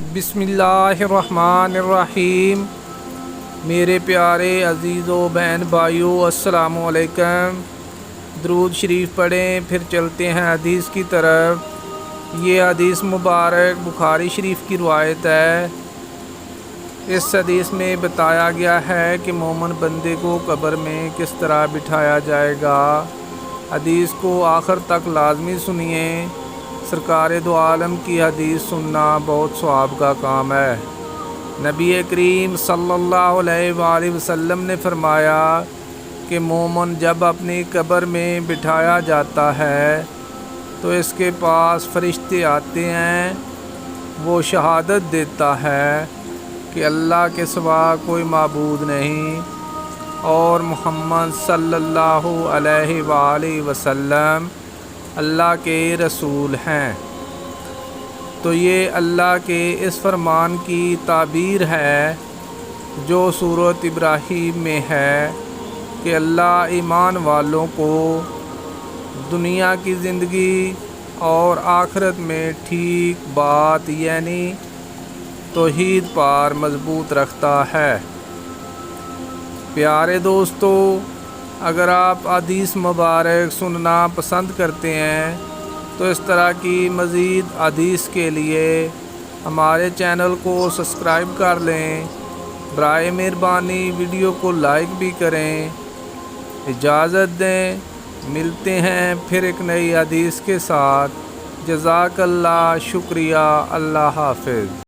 بسم اللہ الرحمن الرحیم۔ میرے پیارے عزیز و بہن بھائیو، السلام علیکم۔ درود شریف پڑھیں، پھر چلتے ہیں حدیث کی طرف۔ یہ حدیث مبارک بخاری شریف کی روایت ہے۔ اس حدیث میں بتایا گیا ہے کہ مومن بندے کو قبر میں کس طرح بٹھایا جائے گا۔ حدیث کو آخر تک لازمی سنیے۔ سرکار دو عالم کی حدیث سننا بہت ثواب کا کام ہے۔ نبی کریم صلی اللہ علیہ وآلہ وسلم نے فرمایا کہ مومن جب اپنی قبر میں بٹھایا جاتا ہے تو اس کے پاس فرشتے آتے ہیں۔ وہ شہادت دیتا ہے کہ اللہ کے سوا کوئی معبود نہیں اور محمد صلی اللہ علیہ وآلہ وسلم اللہ کے رسول ہیں۔ تو یہ اللہ کے اس فرمان کی تعبیر ہے جو سورۃ ابراہیم میں ہے کہ اللہ ایمان والوں کو دنیا کی زندگی اور آخرت میں ٹھیک بات یعنی توحید پر مضبوط رکھتا ہے۔ پیارے دوستو، اگر آپ حدیث مبارک سننا پسند کرتے ہیں تو اس طرح کی مزید حدیث کے لیے ہمارے چینل کو سبسکرائب کر لیں۔ برائے مہربانی ویڈیو کو لائک بھی کریں۔ اجازت دیں، ملتے ہیں پھر ایک نئی حدیث کے ساتھ۔ جزاک اللہ، شکریہ، اللہ حافظ۔